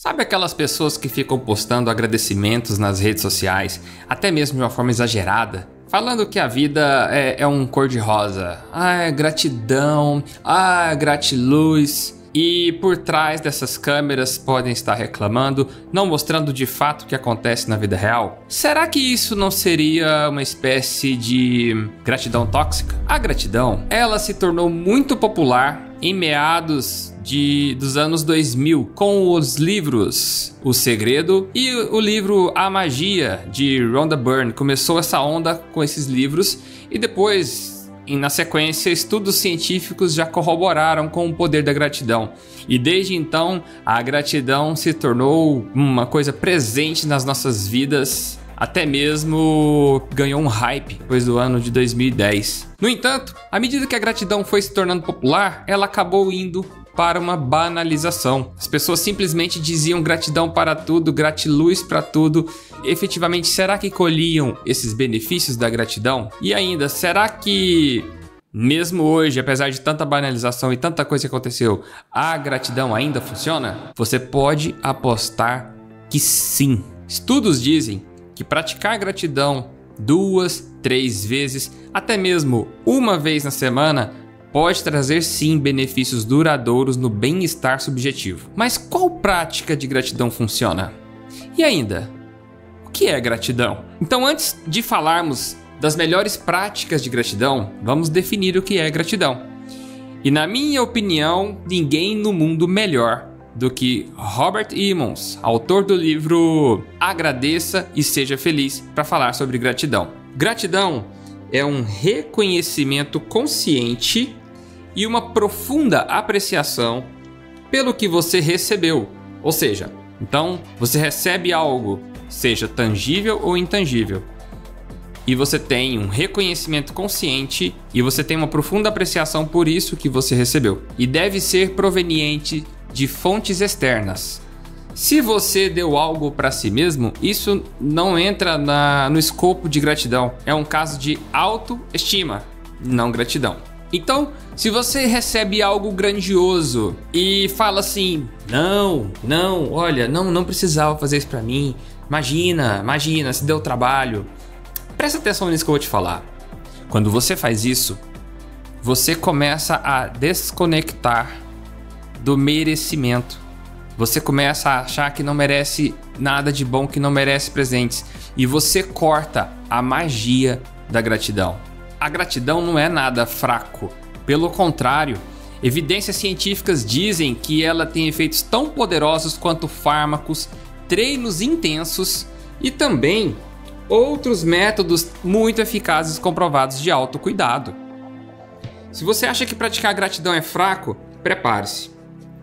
Sabe aquelas pessoas que ficam postando agradecimentos nas redes sociais, até mesmo de uma forma exagerada, falando que a vida é um cor-de-rosa, gratidão, gratiluz, e por trás dessas câmeras podem estar reclamando, não mostrando de fato o que acontece na vida real? Será que isso não seria uma espécie de gratidão tóxica? A gratidão, ela se tornou muito popular em meados dos anos 2000, com os livros O Segredo e o livro A Magia, de Rhonda Byrne. Começou essa onda com esses livros e depois, na sequência, estudos científicos já corroboraram com o poder da gratidão. E desde então, a gratidão se tornou uma coisa presente nas nossas vidas, até mesmo ganhou um hype depois do ano de 2010. No entanto, à medida que a gratidão foi se tornando popular, ela acabou indo para uma banalização. As pessoas simplesmente diziam gratidão para tudo, gratiluz para tudo. Efetivamente, será que colhiam esses benefícios da gratidão? E ainda, será que mesmo hoje, apesar de tanta banalização e tanta coisa que aconteceu, a gratidão ainda funciona? Você pode apostar que sim. Estudos dizem que praticar gratidão 2, 3 vezes, até mesmo uma vez na semana, pode trazer sim benefícios duradouros no bem-estar subjetivo. Mas qual prática de gratidão funciona? E ainda, o que é gratidão? Então, antes de falarmos das melhores práticas de gratidão, vamos definir o que é gratidão. E na minha opinião, ninguém no mundo melhor do que Robert Emmons, autor do livro Agradeça e Seja Feliz, para falar sobre gratidão. Gratidão é um reconhecimento consciente e uma profunda apreciação pelo que você recebeu. Ou seja, então você recebe algo, seja tangível ou intangível, e você tem um reconhecimento consciente e você tem uma profunda apreciação por isso que você recebeu. E deve ser proveniente de fontes externas. Se você deu algo para si mesmo, isso não entra no escopo de gratidão. É um caso de autoestima, não gratidão. Então, se você recebe algo grandioso e fala assim, olha, não precisava fazer isso para mim. Imagina, se deu trabalho. Presta atenção nisso que eu vou te falar. Quando você faz isso, você começa a desconectar do merecimento. Você começa a achar que não merece nada de bom, que não merece presentes. E você corta a magia da gratidão. A gratidão não é nada fraco. Pelo contrário, evidências científicas dizem que ela tem efeitos tão poderosos quanto fármacos, treinos intensos e também outros métodos muito eficazes comprovados de autocuidado. Se você acha que praticar gratidão é fraco, prepare-se.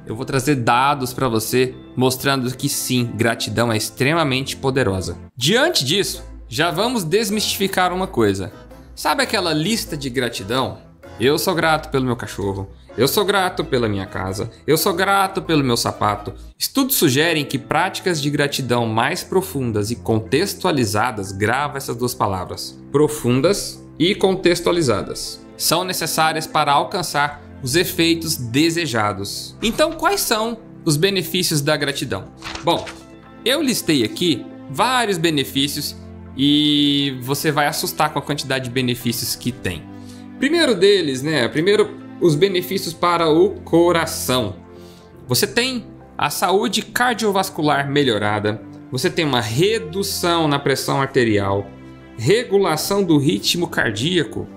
Eu vou trazer dados para você mostrando que sim, gratidão é extremamente poderosa. Diante disso, já vamos desmistificar uma coisa. Sabe aquela lista de gratidão? Eu sou grato pelo meu cachorro, eu sou grato pela minha casa, eu sou grato pelo meu sapato. Estudos sugerem que práticas de gratidão mais profundas e contextualizadas, grava essas duas palavras, profundas e contextualizadas, são necessárias para alcançar os efeitos desejados. Então, quais são os benefícios da gratidão? Bom, eu listei aqui vários benefícios e você vai assustar com a quantidade de benefícios que tem. Primeiro deles, os benefícios para o coração. Você tem a saúde cardiovascular melhorada, você tem uma redução na pressão arterial, regulação do ritmo cardíaco.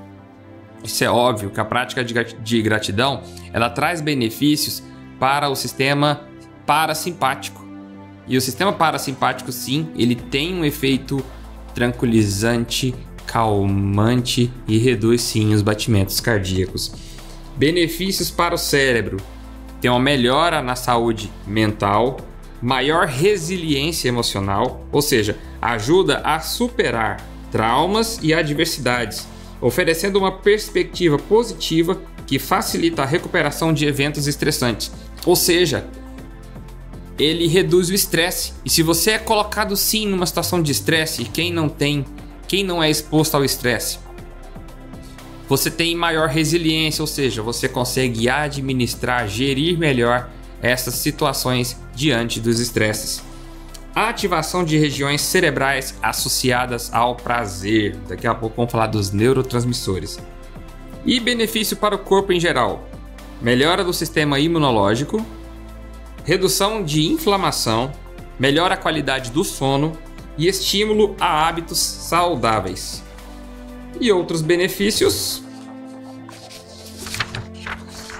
Isso é óbvio que a prática de gratidão, ela traz benefícios para o sistema parasimpático. E o sistema parasimpático, sim, ele tem um efeito tranquilizante, calmante e reduz, sim, os batimentos cardíacos. Benefícios para o cérebro. Tem uma melhora na saúde mental, maior resiliência emocional, ou seja, ajuda a superar traumas e adversidades, oferecendo uma perspectiva positiva que facilita a recuperação de eventos estressantes. Ou seja, ele reduz o estresse. E se você é colocado sim numa situação de estresse, quem não é exposto ao estresse, você tem maior resiliência, ou seja, você consegue administrar, gerir melhor essas situações diante dos estresses. A ativação de regiões cerebrais associadas ao prazer. Daqui a pouco vamos falar dos neurotransmissores. E benefício para o corpo em geral. Melhora do sistema imunológico, redução de inflamação, melhora a qualidade do sono e estímulo a hábitos saudáveis. E outros benefícios: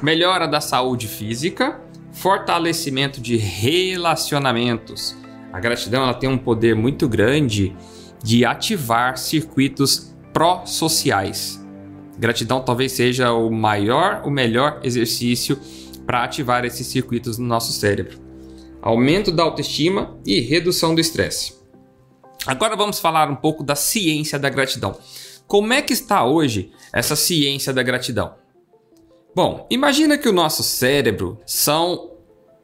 melhora da saúde física, fortalecimento de relacionamentos. A gratidão ela tem um poder muito grande de ativar circuitos pró-sociais. Gratidão talvez seja o melhor exercício para ativar esses circuitos no nosso cérebro. Aumento da autoestima e redução do estresse. Agora vamos falar um pouco da ciência da gratidão. Como é que está hoje essa ciência da gratidão? Bom, imagina que o nosso cérebro são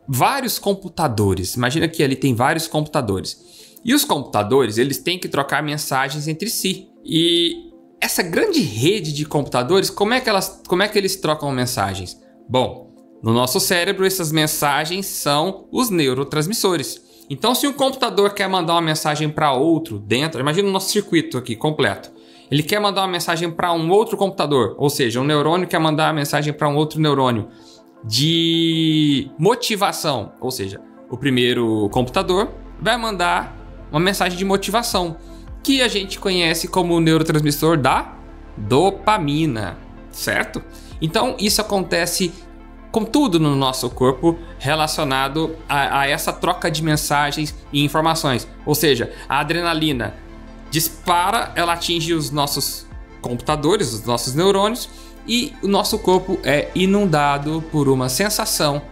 vários computadores. Imagina que ali tem vários computadores. E os computadores, eles têm que trocar mensagens entre si. E essa grande rede de computadores, como é que eles trocam mensagens? Bom, no nosso cérebro, essas mensagens são os neurotransmissores. Então, se um computador quer mandar uma mensagem para outro dentro, imagina o nosso circuito aqui completo. Ele quer mandar uma mensagem para um outro computador, ou seja, um neurônio quer mandar uma mensagem para um outro neurônio de motivação, ou seja, o primeiro computador vai mandar uma mensagem de motivação, que a gente conhece como o neurotransmissor da dopamina, certo? Então, isso acontece com tudo no nosso corpo relacionado a essa troca de mensagens e informações. Ou seja, a adrenalina dispara, ela atinge os nossos computadores, os nossos neurônios, e o nosso corpo é inundado por uma sensação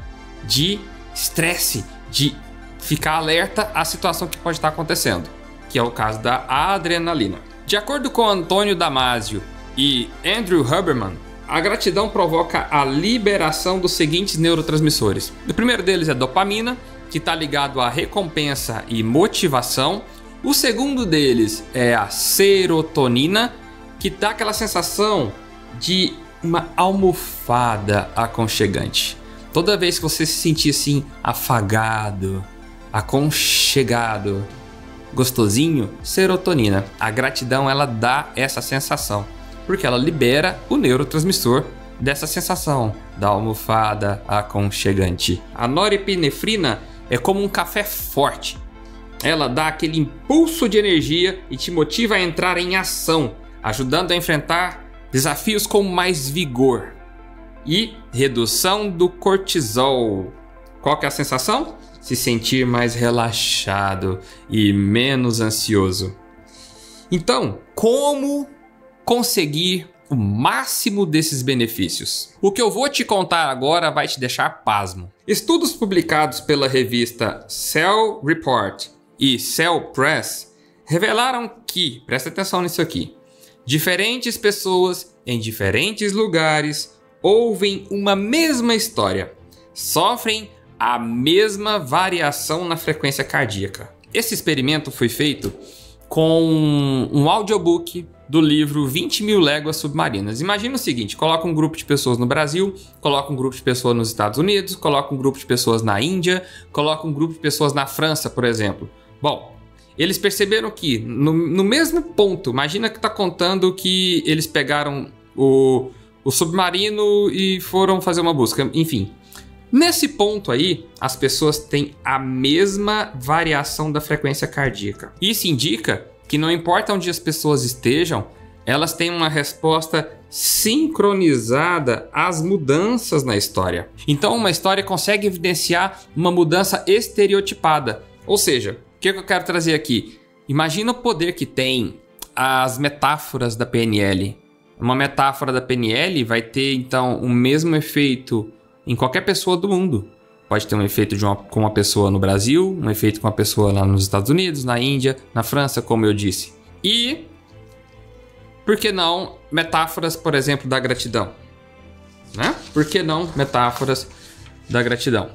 de estresse, de ficar alerta à situação que pode estar acontecendo, que é o caso da adrenalina. De acordo com Antônio Damasio e Andrew Huberman, a gratidão provoca a liberação dos seguintes neurotransmissores. O primeiro deles é dopamina, que está ligado à recompensa e motivação. O segundo deles é a serotonina, que dá aquela sensação de uma almofada aconchegante. Toda vez que você se sentir assim afagado, aconchegado, gostosinho, serotonina. A gratidão ela dá essa sensação, porque ela libera o neurotransmissor dessa sensação da almofada aconchegante. A norepinefrina é como um café forte. Ela dá aquele impulso de energia e te motiva a entrar em ação, ajudando a enfrentar desafios com mais vigor. E redução do cortisol. Qual que é a sensação? Se sentir mais relaxado e menos ansioso. Então, como conseguir o máximo desses benefícios? O que eu vou te contar agora vai te deixar pasmo. Estudos publicados pela revista Cell Report e Cell Press revelaram que, presta atenção nisso aqui, diferentes pessoas em diferentes lugares ouvem uma mesma história, sofrem a mesma variação na frequência cardíaca. Esse experimento foi feito com um audiobook do livro 20.000 Léguas Submarinas. Imagina o seguinte, coloca um grupo de pessoas no Brasil, coloca um grupo de pessoas nos Estados Unidos, coloca um grupo de pessoas na Índia, coloca um grupo de pessoas na França, por exemplo. Bom, eles perceberam que no mesmo ponto, imagina que está contando que eles pegaram o submarino e foram fazer uma busca, enfim. Nesse ponto aí, as pessoas têm a mesma variação da frequência cardíaca. Isso indica que não importa onde as pessoas estejam, elas têm uma resposta sincronizada às mudanças na história. Então, uma história consegue evidenciar uma mudança estereotipada. Ou seja, o que eu quero trazer aqui? Imagina o poder que tem as metáforas da PNL. Uma metáfora da PNL vai ter, então, o mesmo efeito em qualquer pessoa do mundo. Pode ter um efeito com uma pessoa no Brasil, um efeito com uma pessoa lá nos Estados Unidos, na Índia, na França, como eu disse. E, por que não, metáforas, por exemplo, da gratidão? Né? Por que não metáforas da gratidão?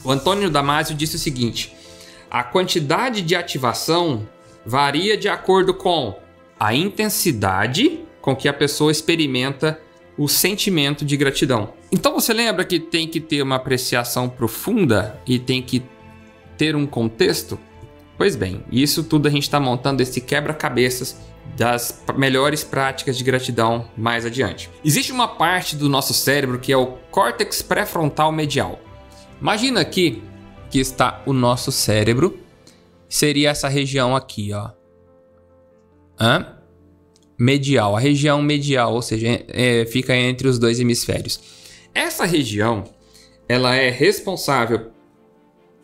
O Antônio Damasio disse o seguinte: a quantidade de ativação varia de acordo com a intensidade com que a pessoa experimenta o sentimento de gratidão. Então você lembra que tem que ter uma apreciação profunda e tem que ter um contexto? Pois bem, isso tudo a gente está montando esse quebra-cabeças das melhores práticas de gratidão mais adiante. Existe uma parte do nosso cérebro que é o córtex pré-frontal medial. Imagina aqui que está o nosso cérebro, seria essa região aqui, ó. Medial, a região medial, ou seja, fica entre os dois hemisférios. Essa região, ela é responsável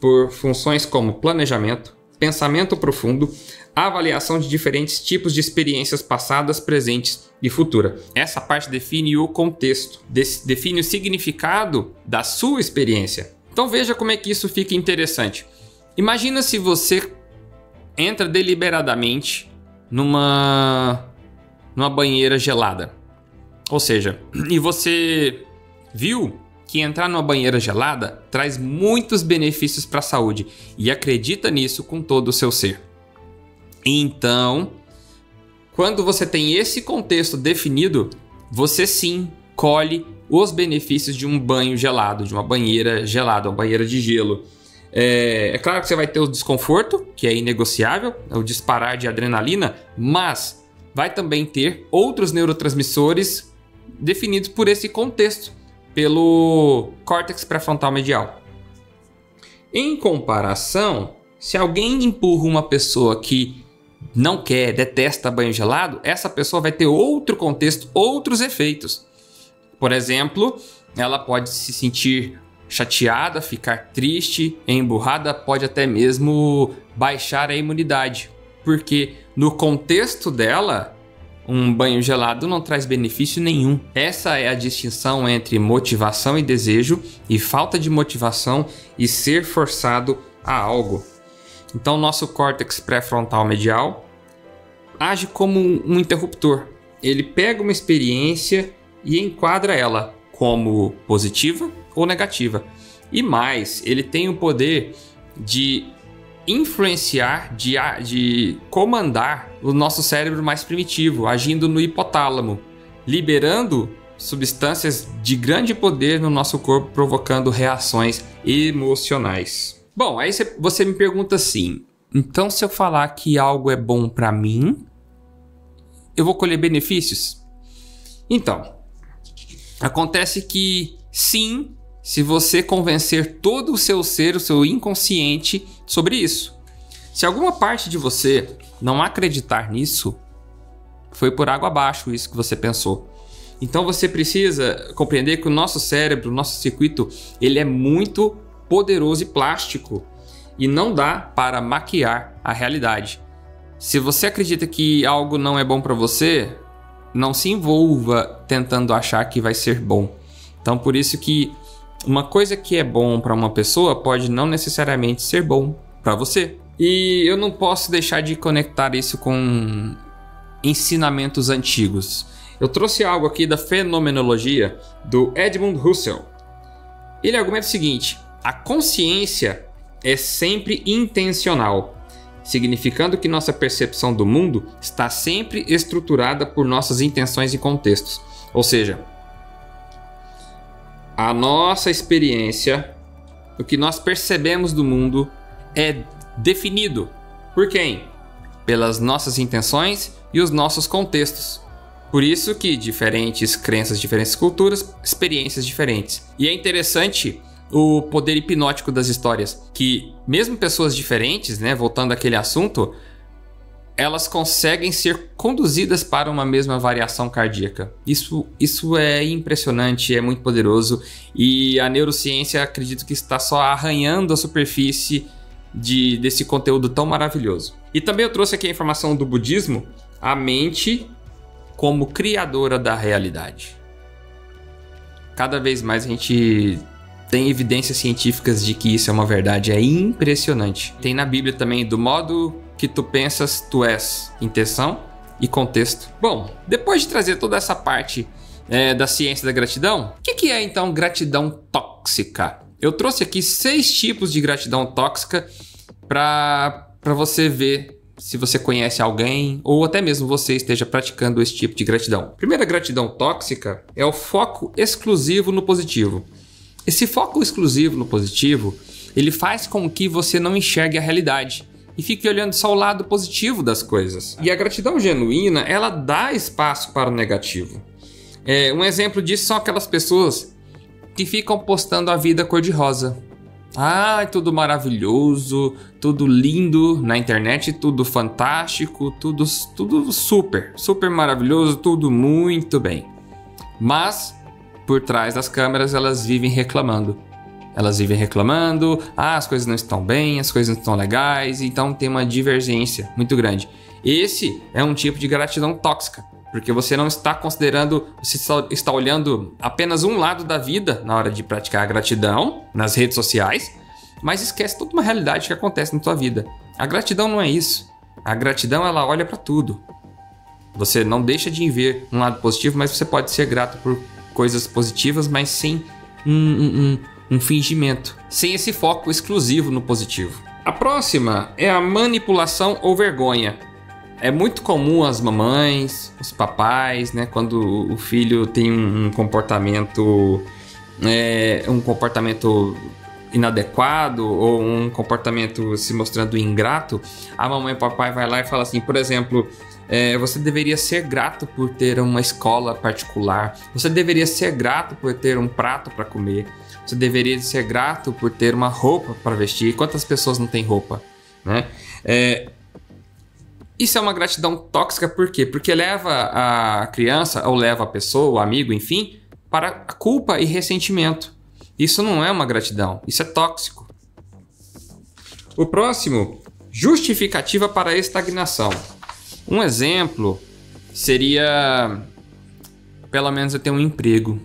por funções como planejamento, pensamento profundo, avaliação de diferentes tipos de experiências passadas, presentes e futuras. Essa parte define o contexto, define o significado da sua experiência. Então veja como é que isso fica interessante. Imagina se você entra deliberadamente numa banheira gelada. Ou seja, e você viu que entrar numa banheira gelada traz muitos benefícios para a saúde e acredita nisso com todo o seu ser. Então, quando você tem esse contexto definido, você sim colhe os benefícios de um banho gelado, de uma banheira gelada, uma banheira de gelo. É claro que você vai ter o desconforto, que é inegociável, o disparar de adrenalina, mas vai também ter outros neurotransmissores definidos por esse contexto, pelo córtex pré-frontal medial. Em comparação, se alguém empurra uma pessoa que não quer, detesta banho gelado, essa pessoa vai ter outro contexto, outros efeitos. Por exemplo, ela pode se sentir chateada, ficar triste, emburrada, pode até mesmo baixar a imunidade, porque no contexto dela, um banho gelado não traz benefício nenhum. Essa é a distinção entre motivação e desejo e falta de motivação e ser forçado a algo. Então, nosso córtex pré-frontal medial age como um interruptor. Ele pega uma experiência e enquadra ela como positiva ou negativa. E mais, ele tem o poder de influenciar, de comandar o nosso cérebro mais primitivo, agindo no hipotálamo, liberando substâncias de grande poder no nosso corpo, provocando reações emocionais. Bom, aí você me pergunta assim, então se eu falar que algo é bom para mim, eu vou colher benefícios? Então, acontece que sim, se você convencer todo o seu ser, o seu inconsciente sobre isso. Se alguma parte de você não acreditar nisso, foi por água abaixo isso que você pensou. Então você precisa compreender que o nosso cérebro, o nosso circuito, ele é muito poderoso e plástico e não dá para maquiar a realidade. Se você acredita que algo não é bom para você, não se envolva tentando achar que vai ser bom. Então por isso que uma coisa que é bom para uma pessoa pode não necessariamente ser bom para você. E eu não posso deixar de conectar isso com ensinamentos antigos. Eu trouxe algo aqui da fenomenologia do Edmund Husserl. Ele argumenta o seguinte: a consciência é sempre intencional, significando que nossa percepção do mundo está sempre estruturada por nossas intenções e contextos. Ou seja, a nossa experiência, o que nós percebemos do mundo é definido por quem? Pelas nossas intenções e os nossos contextos. Por isso que diferentes crenças, diferentes culturas, experiências diferentes. E é interessante o poder hipnótico das histórias, que mesmo pessoas diferentes, né, voltando àquele assunto, elas conseguem ser conduzidas para uma mesma variação cardíaca. Isso é impressionante, é muito poderoso, e a neurociência acredito que está só arranhando a superfície desse conteúdo tão maravilhoso. E também eu trouxe aqui a informação do budismo, a mente como criadora da realidade. Cada vez mais a gente tem evidências científicas de que isso é uma verdade, é impressionante. Tem na Bíblia também, do modo que tu pensas, tu és. Intenção e contexto. Bom, depois de trazer toda essa parte da ciência da gratidão, o que é então gratidão tóxica? Eu trouxe aqui 6 tipos de gratidão tóxica para você ver se você conhece alguém ou até mesmo você esteja praticando esse tipo de gratidão. Primeira gratidão tóxica é o foco exclusivo no positivo. Esse foco exclusivo no positivo, ele faz com que você não enxergue a realidade e fique olhando só o lado positivo das coisas. E a gratidão genuína, ela dá espaço para o negativo. Um exemplo disso são aquelas pessoas que ficam postando a vida cor-de-rosa. Tudo maravilhoso, tudo lindo na internet, tudo fantástico, tudo super, super maravilhoso, tudo muito bem. Mas, por trás das câmeras, elas vivem reclamando. As coisas não estão bem, as coisas não estão legais, então tem uma divergência muito grande. Esse é um tipo de gratidão tóxica, porque você não está considerando, você está olhando apenas um lado da vida na hora de praticar a gratidão nas redes sociais, mas esquece toda uma realidade que acontece na sua vida. A gratidão não é isso. A gratidão, ela olha para tudo. Você não deixa de ver um lado positivo, mas você pode ser grato por coisas positivas, mas sem um fingimento, sem esse foco exclusivo no positivo. A próxima é a manipulação ou vergonha. É muito comum as mamães, os papais, né, quando o filho tem um comportamento inadequado ou um comportamento se mostrando ingrato, a mamãe e o papai vai lá e fala assim, por exemplo, você deveria ser grato por ter uma escola particular, você deveria ser grato por ter um prato para comer, você deveria ser grato por ter uma roupa para vestir. Quantas pessoas não têm roupa, né? Isso é uma gratidão tóxica, por quê? Porque leva a criança, ou leva a pessoa, o amigo, enfim, para a culpa e ressentimento. Isso não é uma gratidão, isso é tóxico. O próximo, justificativa para a estagnação. Um exemplo seria, pelo menos eu tenho um emprego.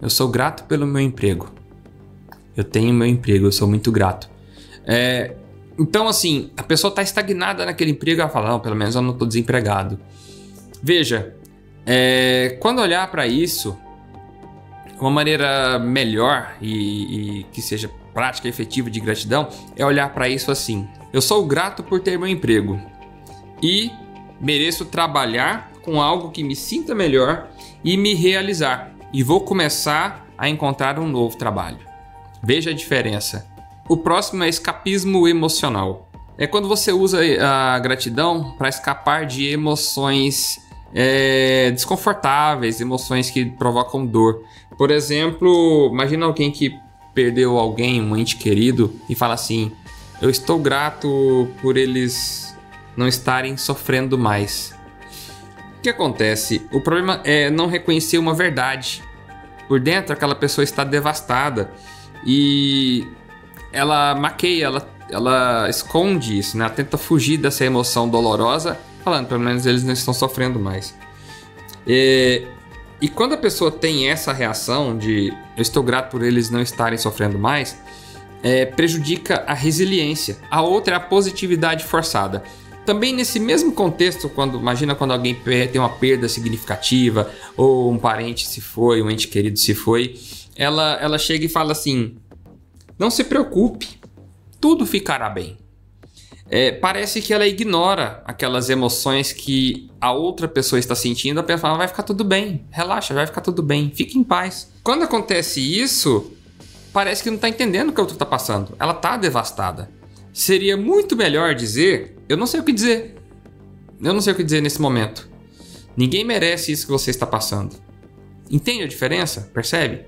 Eu sou grato pelo meu emprego. Eu tenho meu emprego, eu sou muito grato. Então, assim, a pessoa está estagnada naquele emprego, ela fala, não, pelo menos eu não estou desempregado. Veja, quando olhar para isso, uma maneira melhor e que seja prática e efetiva de gratidão é olhar para isso assim. Eu sou grato por ter meu emprego e mereço trabalhar com algo que me sinta melhor e me realizar. E vou começar a encontrar um novo trabalho. Veja a diferença. O próximo é escapismo emocional. É quando você usa a gratidão para escapar de emoções desconfortáveis, emoções que provocam dor. Por exemplo, imagina alguém que perdeu alguém, um ente querido, e fala assim, eu estou grato por eles não estarem sofrendo mais. O que acontece? O problema é não reconhecer uma verdade. Por dentro, aquela pessoa está devastada e ela maqueia, ela esconde isso, né? Ela tenta fugir dessa emoção dolorosa, falando, pelo menos eles não estão sofrendo mais. E quando a pessoa tem essa reação de eu estou grato por eles não estarem sofrendo mais, prejudica a resiliência. A outra é a positividade forçada. Também nesse mesmo contexto, imagina quando alguém tem uma perda significativa, ou um parente se foi, um ente querido se foi, ela chega e fala assim, não se preocupe, tudo ficará bem. Parece que ela ignora aquelas emoções que a outra pessoa está sentindo. A pessoa fala, vai ficar tudo bem, relaxa, vai ficar tudo bem, fique em paz. Quando acontece isso, parece que não está entendendo o que a outra está passando. Ela está devastada. Seria muito melhor dizer, eu não sei o que dizer. Eu não sei o que dizer nesse momento. Ninguém merece isso que você está passando. Entende a diferença? Percebe?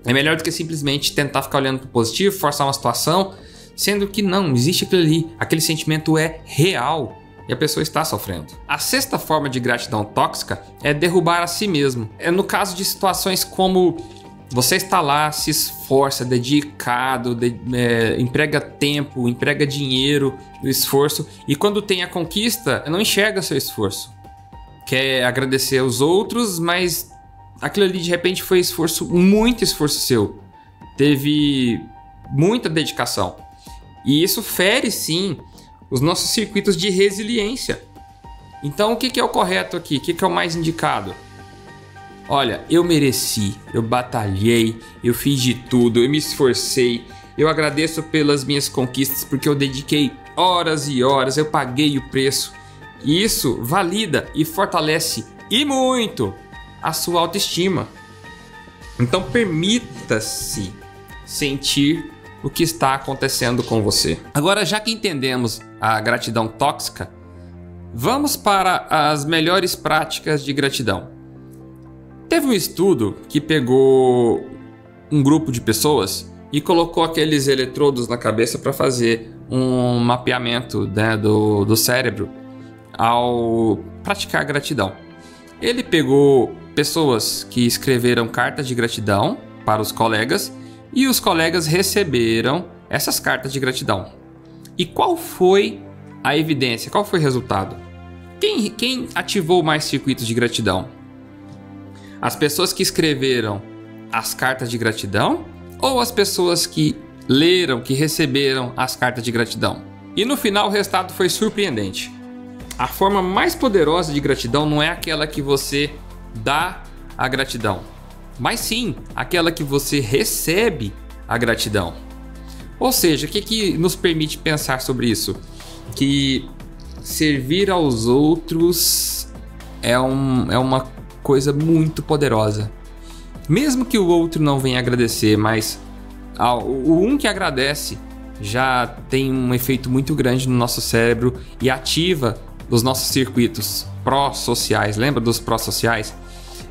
É melhor do que simplesmente tentar ficar olhando para o positivo, forçar uma situação, sendo que não, existe aquilo ali, aquele sentimento é real e a pessoa está sofrendo. A sexta forma de gratidão tóxica é derrubar a si mesmo. No caso de situações como você está lá, se esforça, dedicado, emprega tempo, emprega dinheiro, esforço, e quando tem a conquista, não enxerga seu esforço. Quer agradecer aos outros, mas aquilo ali de repente foi muito esforço seu. Teve muita dedicação. E isso fere, sim, os nossos circuitos de resiliência. Então, o que é o correto aqui? O que é o mais indicado? Olha, eu mereci, eu batalhei, eu fiz de tudo, eu me esforcei, eu agradeço pelas minhas conquistas porque eu dediquei horas e horas, eu paguei o preço. E isso valida e fortalece e muito a sua autoestima. Então permita-se sentir o que está acontecendo com você. Agora, já que entendemos a gratidão tóxica, vamos para as melhores práticas de gratidão. Teve um estudo que pegou um grupo de pessoas e colocou aqueles eletrodos na cabeça para fazer um mapeamento, né, do cérebro ao praticar gratidão. Ele pegou pessoas que escreveram cartas de gratidão para os colegas e os colegas receberam essas cartas de gratidão. E qual foi a evidência? Qual foi o resultado? Quem ativou mais circuitos de gratidão? As pessoas que escreveram as cartas de gratidão ou as pessoas que leram, que receberam as cartas de gratidão? E no final o resultado foi surpreendente. A forma mais poderosa de gratidão não é aquela que você dá a gratidão, mas sim aquela que você recebe a gratidão. Ou seja, o que nos permite pensar sobre isso? Que servir aos outros é uma coisa muito poderosa. Mesmo que o outro não venha agradecer, mas o que agradece já tem um efeito muito grande no nosso cérebro e ativa os nossos circuitos pró-sociais. Lembra dos pró-sociais?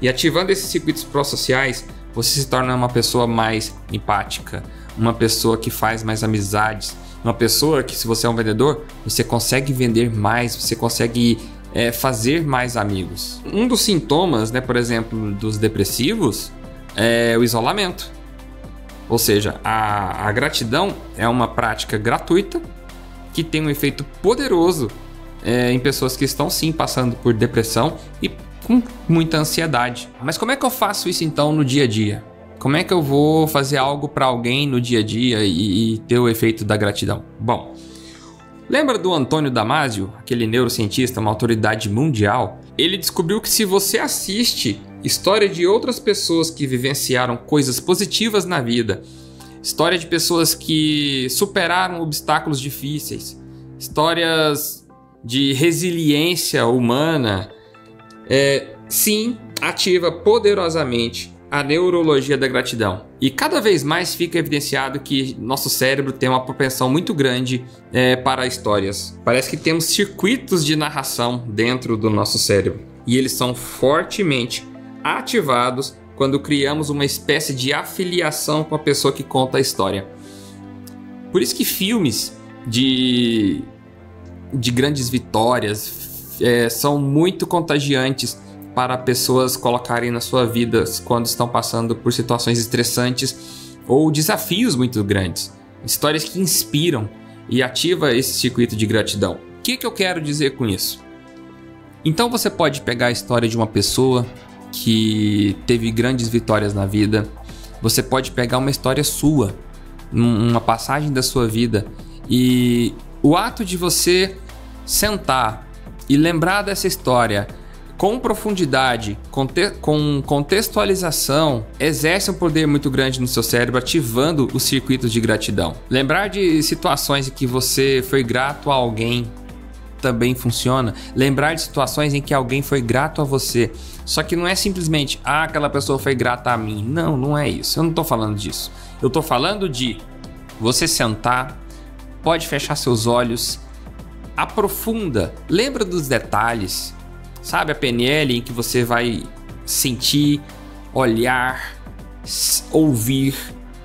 E ativando esses circuitos pró-sociais, você se torna uma pessoa mais empática, uma pessoa que faz mais amizades, uma pessoa que, se você é um vendedor, você consegue vender mais, você consegue fazer mais amigos. Um dos sintomas, né, por exemplo, dos depressivos é o isolamento. Ou seja, a gratidão é uma prática gratuita que tem um efeito poderoso em pessoas que estão sim passando por depressão e com muita ansiedade. Mas como é que eu faço isso então no dia a dia? Como é que eu vou fazer algo para alguém no dia a dia e ter o efeito da gratidão? Bom, lembra do Antônio Damasio, aquele neurocientista, uma autoridade mundial? Ele descobriu que se você assiste história de outras pessoas que vivenciaram coisas positivas na vida, história de pessoas que superaram obstáculos difíceis, histórias de resiliência humana, sim, ativa poderosamente a neurologia da gratidão. E cada vez mais fica evidenciado que nosso cérebro tem uma propensão muito grande para histórias. Parece que temos circuitos de narração dentro do nosso cérebro. E eles são fortemente ativados quando criamos uma espécie de afiliação com a pessoa que conta a história. Por isso que filmes de grandes vitórias são muito contagiantes para pessoas colocarem na sua vida quando estão passando por situações estressantes ou desafios muito grandes. Histórias que inspiram e ativam esse circuito de gratidão. O que eu quero dizer com isso? Então você pode pegar a história de uma pessoa que teve grandes vitórias na vida. Você pode pegar uma história sua, uma passagem da sua vida, e o ato de você sentar e lembrar dessa história com profundidade, com contextualização, exerce um poder muito grande no seu cérebro, ativando os circuitos de gratidão. Lembrar de situações em que você foi grato a alguém também funciona. Lembrar de situações em que alguém foi grato a você. Só que não é simplesmente, aquela pessoa foi grata a mim. Não, não é isso. Eu não estou falando disso. Eu estou falando de você sentar, pode fechar seus olhos, aprofunda, lembra dos detalhes. Sabe a PNL em que você vai sentir, olhar, ouvir,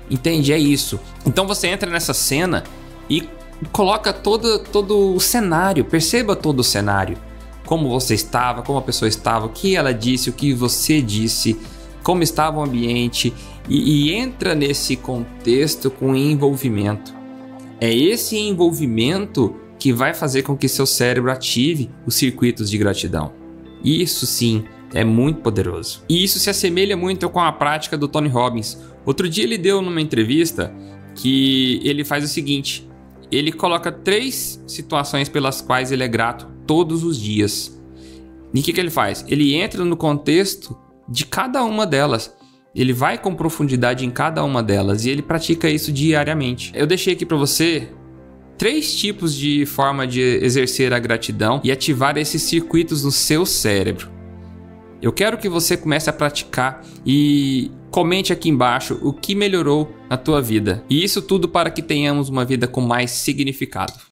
entende? É isso. Então você entra nessa cena e coloca todo o cenário, perceba todo o cenário. Como você estava, como a pessoa estava, o que ela disse, o que você disse, como estava o ambiente e entra nesse contexto com envolvimento. É esse envolvimento que vai fazer com que seu cérebro ative os circuitos de gratidão. Isso sim é muito poderoso. E isso se assemelha muito com a prática do Tony Robbins. Outro dia ele deu numa entrevista que ele faz o seguinte: ele coloca 3 situações pelas quais ele é grato todos os dias. E o que ele faz? Ele entra no contexto de cada uma delas. Ele vai com profundidade em cada uma delas e ele pratica isso diariamente. Eu deixei aqui para você 3 tipos de forma de exercer a gratidão e ativar esses circuitos no seu cérebro. Eu quero que você comece a praticar e comente aqui embaixo o que melhorou na tua vida. E isso tudo para que tenhamos uma vida com mais significado.